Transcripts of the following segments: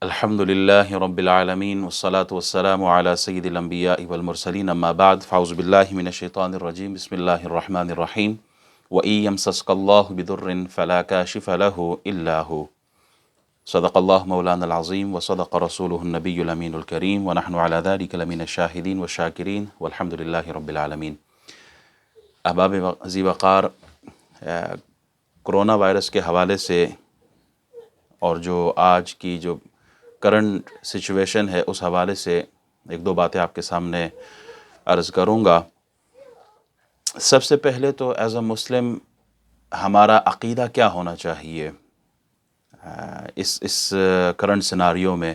الحمد لله رب العالمين والصلاة والسلام على سيد الأنبياء والمرسلين أما بعد فأعوذ بالله من الشيطان الرجيم بسم الله الرحمن الرحيم وإن يمسسك الله بضر فلا كاشف له إلا هو صدق الله مولانا العظيم وصدق رسوله النبي الأمين الكريم ونحن على ذلك لمن الشاهدين والشاكرين والحمد لله رب العالمين۔ احباب ذی وقار، کرونا وائرس کے حوالے سے اور جو آج کی جو کرنٹ سچویشن ہے اس حوالے سے ایک دو باتیں آپ کے سامنے عرض کروں گا۔ سب سے پہلے تو ایز اے مسلم ہمارا عقیدہ کیا ہونا چاہیے اس کرنٹ سیناریو میں؟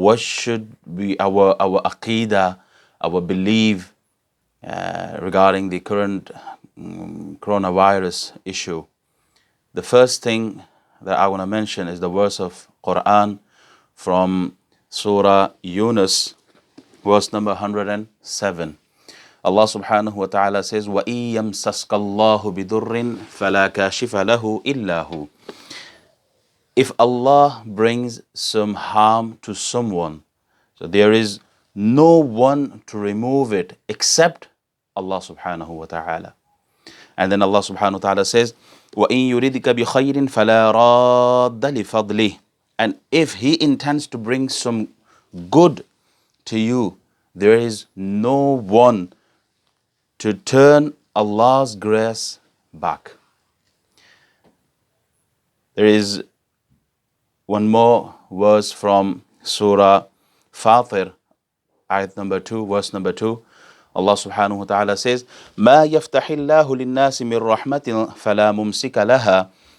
what should be our عقیدہ, our belief regarding the current coronavirus issue. The first thing that I want to mention is the verse of Quran from Surah Yunus, verse number 107. Allah subhanahu wa ta'ala says, وَإِن يَمْسَسْكَ اللَّهُ بِضُرٍّ فَلَا كَاشِفَ لَهُ إِلَّا هُ. If Allah brings some harm to someone, so there is no one to remove it except Allah subhanahu wa ta'ala. And then Allah subhanahu wa ta'ala says, وَإِن يُرِدْكَ بِخَيْرٍ فَلَا رَادَّ لِفَضْلِهِ. And if He intends to bring some good to you, there is no one to turn Allah's grace back. There is one more verse from Surah Fatir, ayat number 2, verse number 2. Allah subhanahu wa ta'ala says, مَا يَفْتَحِ اللَّهُ لِلنَّاسِ مِن رَحْمَةٍ فَلَا مُمْسِكَ لَهَا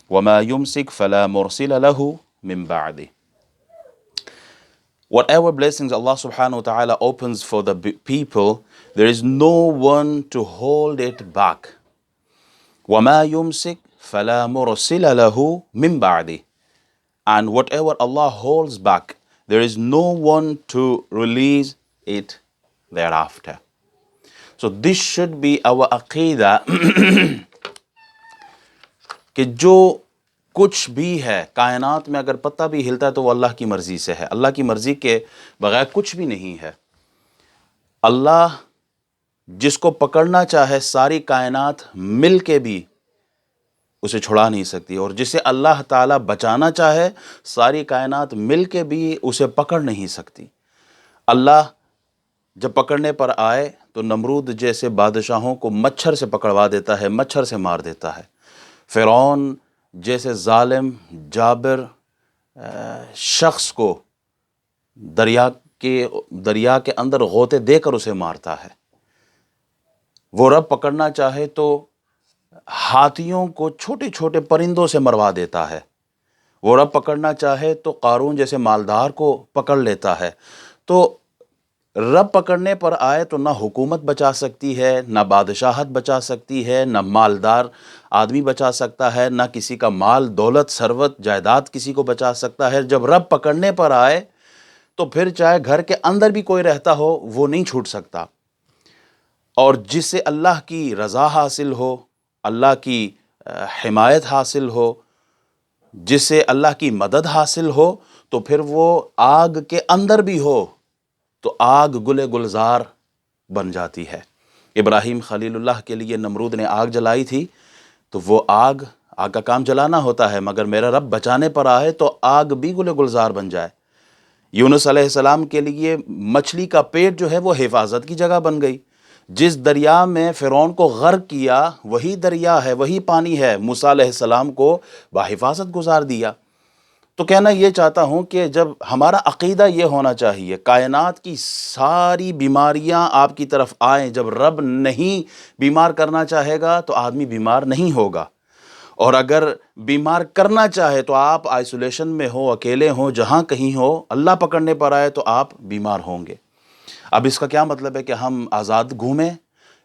وَمَا يُمْسِكْ فَلَا مُرْسِلَ لَهُ مِن بَعْدِهِ. Whatever blessings Allah subhanahu wa ta'ala opens for the people, there is no one to hold it back. وَمَا يُمْسِكْ فَلَا مُرْسِلَ لَهُ مِن بَعْدِهِ. And whatever Allah holds back, there is no one to release it thereafter. So this should be our عقیدہ کہ جو کچھ بھی ہے کائنات میں، اگر پتہ بھی ہلتا ہے تو وہ اللہ کی مرضی سے ہے۔ اللہ کی مرضی کے بغیر کچھ بھی نہیں ہے۔ اللہ جس کو پکڑنا چاہے ساری کائنات مل کے بھی اسے چھڑا نہیں سکتی، اور جسے اللہ تعالیٰ بچانا چاہے ساری کائنات مل کے بھی اسے پکڑ نہیں سکتی۔ اللہ جب پکڑنے پر آئے تو نمرود جیسے بادشاہوں کو مچھر سے پکڑوا دیتا ہے، مچھر سے مار دیتا ہے۔ فرعون جیسے ظالم جابر شخص کو دریا کے اندر غوطے دے کر اسے مارتا ہے۔ وہ رب پکڑنا چاہے تو ہاتھیوں کو چھوٹے چھوٹے پرندوں سے مروا دیتا ہے۔ وہ رب پکڑنا چاہے تو قارون جیسے مالدار کو پکڑ لیتا ہے۔ تو رب پکڑنے پر آئے تو نہ حکومت بچا سکتی ہے، نہ بادشاہت بچا سکتی ہے، نہ مالدار آدمی بچا سکتا ہے، نہ کسی کا مال دولت ثروت جائیداد کسی کو بچا سکتا ہے۔ جب رب پکڑنے پر آئے تو پھر چاہے گھر کے اندر بھی کوئی رہتا ہو وہ نہیں چھوٹ سکتا۔ اور جس سے اللہ کی رضا حاصل ہو، اللہ کی حمایت حاصل ہو، جس سے اللہ کی مدد حاصل ہو، تو پھر وہ آگ کے اندر بھی ہو تو آگ گل گلزار بن جاتی ہے۔ ابراہیم خلیل اللہ کے لیے نمرود نے آگ جلائی تھی، تو وہ آگ کا کام جلانا ہوتا ہے، مگر میرا رب بچانے پر آئے تو آگ بھی گل گلزار بن جائے۔ یونس علیہ السلام کے لیے مچھلی کا پیٹ جو ہے وہ حفاظت کی جگہ بن گئی۔ جس دریا میں فرعون کو غرق کیا وہی دریا ہے، وہی پانی ہے، موسیٰ علیہ السلام کو بحفاظت گزار دیا۔ تو کہنا یہ چاہتا ہوں کہ جب ہمارا عقیدہ یہ ہونا چاہیے، کائنات کی ساری بیماریاں آپ کی طرف آئیں، جب رب نہیں بیمار کرنا چاہے گا تو آدمی بیمار نہیں ہوگا، اور اگر بیمار کرنا چاہے تو آپ آئسولیشن میں ہو، اکیلے ہوں، جہاں کہیں ہو، اللہ پکڑنے پر آئے تو آپ بیمار ہوں گے۔ اب اس کا کیا مطلب ہے کہ ہم آزاد گھومیں؟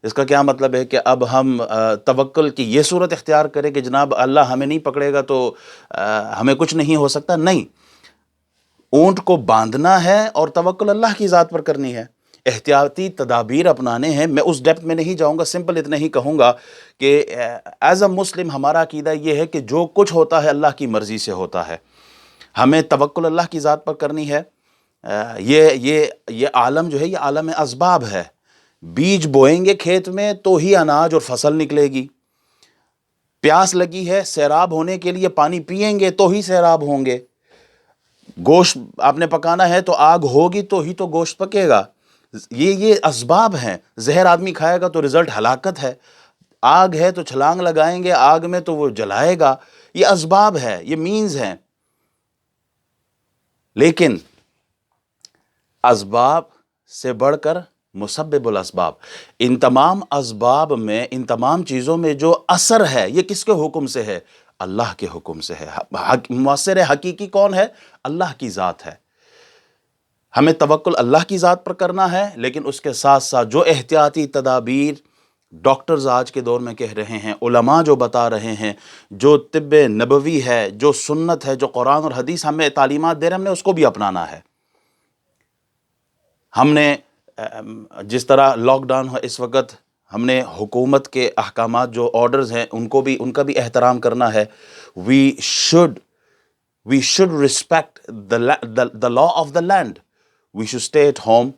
اس کا کیا مطلب ہے کہ اب ہم توکل کی یہ صورت اختیار کریں کہ جناب اللہ ہمیں نہیں پکڑے گا تو ہمیں کچھ نہیں ہو سکتا؟ نہیں، اونٹ کو باندھنا ہے اور توکل اللہ کی ذات پر کرنی ہے، احتیاطی تدابیر اپنانے ہیں۔ میں اس ڈیپتھ میں نہیں جاؤں گا، سمپل اتنا ہی کہوں گا کہ ایز اے مسلم ہمارا عقیدہ یہ ہے کہ جو کچھ ہوتا ہے اللہ کی مرضی سے ہوتا ہے۔ ہمیں توکل اللہ کی ذات پر کرنی ہے۔ یہ عالم جو ہے یہ عالم اسباب ہے۔ بیج بوئیں گے کھیت میں تو ہی اناج اور فصل نکلے گی، پیاس لگی ہے سیراب ہونے کے لیے پانی پئیں گے تو ہی سیراب ہوں گے، گوشت آپ نے پکانا ہے تو آگ ہوگی تو ہی تو گوشت پکے گا۔ یہ اسباب ہیں۔ زہر آدمی کھائے گا تو رزلٹ ہلاکت ہے، آگ ہے تو چھلانگ لگائیں گے آگ میں تو وہ جلائے گا۔ یہ اسباب ہے، یہ مینز ہیں، لیکن اسباب سے بڑھ کر مسبب الاسباب، ان تمام اسباب میں، ان تمام چیزوں میں جو اثر ہے یہ کس کے حکم سے ہے؟ اللہ کے حکم سے ہے۔ مؤثر حقیقی کون ہے؟ اللہ کی ذات ہے۔ ہمیں توکل اللہ کی ذات پر کرنا ہے، لیکن اس کے ساتھ ساتھ جو احتیاطی تدابیر ڈاکٹرز آج کے دور میں کہہ رہے ہیں، علماء جو بتا رہے ہیں، جو طب نبوی ہے، جو سنت ہے، جو قرآن اور حدیث ہمیں تعلیمات دے رہے ہیں، ہم نے اس کو بھی اپنانا ہے۔ ہم نے جس طرح لاک ڈاؤن ہے اس وقت، ہم نے حکومت کے احکامات جو آرڈرز ہیں ان کا بھی احترام کرنا ہے۔ وی should respect the law of the land. We should stay at home,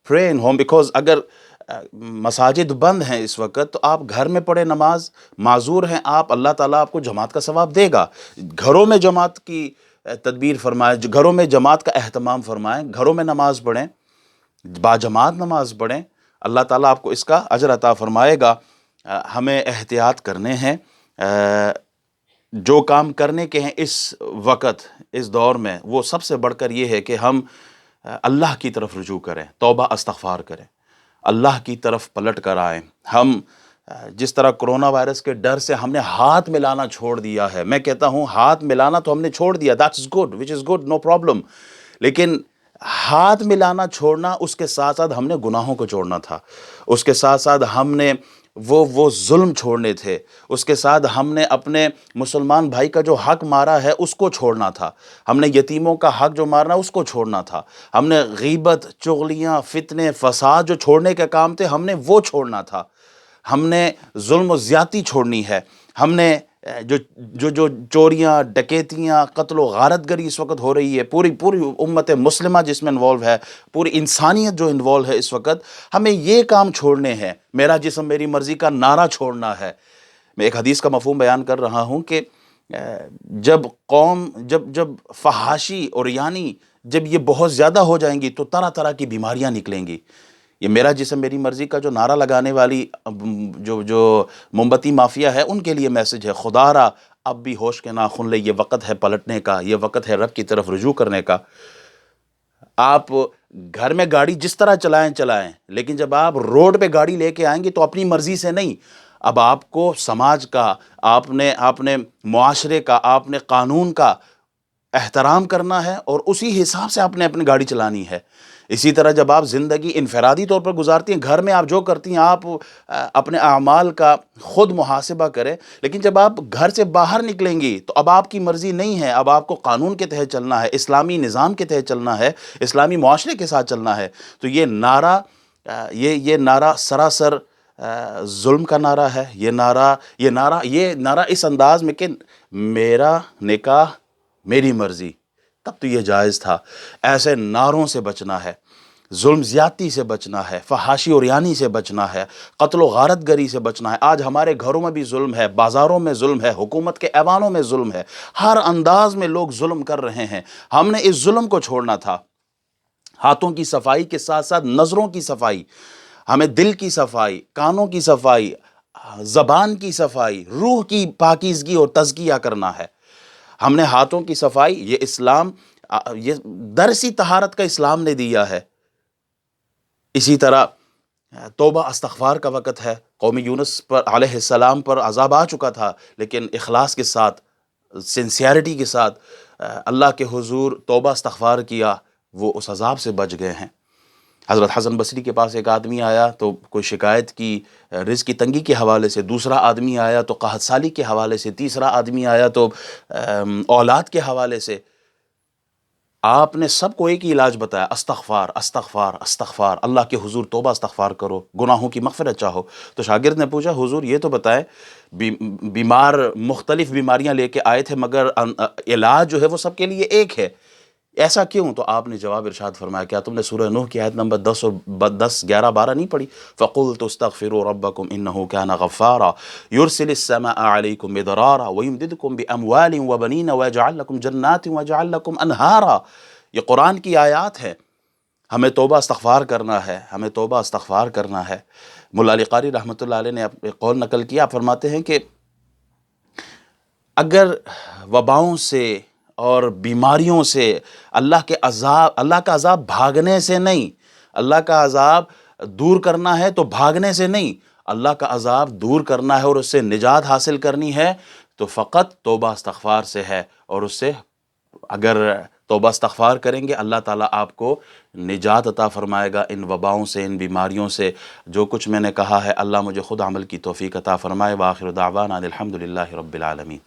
pray in home, because اگر مساجد بند ہیں اس وقت تو آپ گھر میں پڑھیں نماز، معذور ہیں آپ، اللہ تعالیٰ آپ کو جماعت کا ثواب دے گا۔ گھروں میں جماعت کی تدبیر فرمائیں، گھروں میں جماعت کا اہتمام فرمائیں، گھروں میں نماز پڑھیں، باجماعت نماز پڑھیں، اللہ تعالیٰ آپ کو اس کا اجر عطا فرمائے گا۔ ہمیں احتیاط کرنے ہیں، جو کام کرنے کے ہیں اس وقت، اس دور میں، وہ سب سے بڑھ کر یہ ہے کہ ہم اللہ کی طرف رجوع کریں، توبہ استغفار کریں، اللہ کی طرف پلٹ کر آئیں۔ ہم جس طرح کرونا وائرس کے ڈر سے ہم نے ہاتھ ملانا چھوڑ دیا ہے، میں کہتا ہوں ہاتھ ملانا تو ہم نے چھوڑ دیا، that's good, which is good, no problem، لیکن ہاتھ ملانا چھوڑنا، اس کے ساتھ ساتھ ہم نے گناہوں کو چھوڑنا تھا، اس کے ساتھ ساتھ ہم نے وہ ظلم چھوڑنے تھے، اس کے ساتھ ہم نے اپنے مسلمان بھائی کا جو حق مارا ہے اس کو چھوڑنا تھا، ہم نے یتیموں کا حق جو مارنا اس کو چھوڑنا تھا، ہم نے غیبت، چغلیاں، فتنے، فساد جو چھوڑنے کے کام تھے ہم نے وہ چھوڑنا تھا، ہم نے ظلم و زیادتی چھوڑنی ہے، ہم نے جو چوریاں، ڈکیتیاں، قتل و غارت گری اس وقت ہو رہی ہے، پوری امت مسلمہ جس میں انوالو ہے، پوری انسانیت جو انوالو ہے اس وقت، ہمیں یہ کام چھوڑنے ہیں۔ میرا جسم میری مرضی کا نعرہ چھوڑنا ہے۔ میں ایک حدیث کا مفہوم بیان کر رہا ہوں کہ جب فحاشی اور یعنی جب یہ بہت زیادہ ہو جائیں گی تو طرح طرح کی بیماریاں نکلیں گی۔ یہ میرا جسم میری مرضی کا جو نعرہ لگانے والی جو موم بتی مافیا ہے ان کے لیے میسج ہے، خدا را اب بھی ہوش کے ناخن لے، یہ وقت ہے پلٹنے کا، یہ وقت ہے رب کی طرف رجوع کرنے کا۔ آپ گھر میں گاڑی جس طرح چلائیں، لیکن جب آپ روڈ پہ گاڑی لے کے آئیں گے تو اپنی مرضی سے نہیں، اب آپ کو سماج کا، آپ نے معاشرے کا، آپ نے قانون کا احترام کرنا ہے اور اسی حساب سے آپ نے اپنی گاڑی چلانی ہے۔ اسی طرح جب آپ زندگی انفرادی طور پر گزارتی ہیں، گھر میں آپ جو کرتی ہیں آپ اپنے اعمال کا خود محاسبہ کریں، لیکن جب آپ گھر سے باہر نکلیں گی تو اب آپ کی مرضی نہیں ہے، اب آپ کو قانون کے تحت چلنا ہے، اسلامی نظام کے تحت چلنا ہے، اسلامی معاشرے کے ساتھ چلنا ہے۔ تو یہ نعرہ سراسر ظلم کا نعرہ ہے۔ یہ نعرہ اس انداز میں کہ میرا نکاح میری مرضی، تب تو یہ جائز تھا۔ ایسے نعروں سے بچنا ہے، ظلم زیادتی سے بچنا ہے، فحاشی اور یعنی سے بچنا ہے، قتل و غارت گری سے بچنا ہے۔ آج ہمارے گھروں میں بھی ظلم ہے، بازاروں میں ظلم ہے، حکومت کے ایوانوں میں ظلم ہے، ہر انداز میں لوگ ظلم کر رہے ہیں۔ ہم نے اس ظلم کو چھوڑنا تھا۔ ہاتھوں کی صفائی کے ساتھ ساتھ نظروں کی صفائی، ہمیں دل کی صفائی، کانوں کی صفائی، زبان کی صفائی، روح کی پاکیزگی اور تزکیہ کرنا ہے۔ ہم نے ہاتھوں کی صفائی، یہ اسلام، یہ درسی طہارت کا اسلام نے دیا ہے۔ اسی طرح توبہ استغفار کا وقت ہے۔ قوم یونس پر علیہ السلام پر عذاب آ چکا تھا، لیکن اخلاص کے ساتھ، سنسیئرٹی کے ساتھ اللہ کے حضور توبہ استغفار کیا، وہ اس عذاب سے بچ گئے ہیں۔ حضرت حسن بصری کے پاس ایک آدمی آیا تو کوئی شکایت کی رزق کی تنگی کے حوالے سے، دوسرا آدمی آیا تو قحط سالی کے حوالے سے، تیسرا آدمی آیا تو اولاد کے حوالے سے۔ آپ نے سب کو ایک ہی علاج بتایا، استغفار استغفار استغفار، اللہ کے حضور توبہ استغفار کرو، گناہوں کی مغفرت چاہو۔ تو شاگرد نے پوچھا حضور یہ تو بتائیں، بیمار مختلف بیماریاں لے کے آئے تھے مگر علاج جو ہے وہ سب کے لیے ایک ہے، ایسا کیوں؟ تو آپ نے جواب ارشاد فرمایا، کیا تم نے سورہ نوح کی آیت نمبر 10 اور 10 11 12 نہیں پڑھی؟ فَقُلْتُ اسْتَغْفِرُوا رَبَّكُمْ إِنَّهُ كَانَ غَفَّارًا يُرْسِلِ السَّمَاءَ عَلَيْكُمْ مِدْرَارًا وَيُمْدِدْكُمْ بِأَمْوَالٍ وَبَنِينَ وَيَجْعَلْ لَكُمْ جَنَّاتٍ وَيَجْعَلْ لَكُمْ أَنْهَارًا۔ یہ قرآن کی آیات ہیں، ہمیں توبہ استغفار کرنا ہے، ہمیں توبہ استغفار کرنا ہے۔ مولا علی قاری رحمۃ اللہ علیہ نے ایک قول نقل کیا، آپ فرماتے ہیں کہ اگر وباؤں سے اور بیماریوں سے اللہ کا عذاب بھاگنے سے نہیں، اللہ کا عذاب دور کرنا ہے تو بھاگنے سے نہیں، اللہ کا عذاب دور کرنا ہے اور اس سے نجات حاصل کرنی ہے تو فقط توبہ استغفار سے ہے، اور اس سے اگر توبہ استغفار کریں گے اللہ تعالیٰ آپ کو نجات عطا فرمائے گا ان وباؤں سے، ان بیماریوں سے۔ جو کچھ میں نے کہا ہے اللہ مجھے خود عمل کی توفیق عطا فرمائے۔ وآخر دعوانا الحمدللہ رب العالمین۔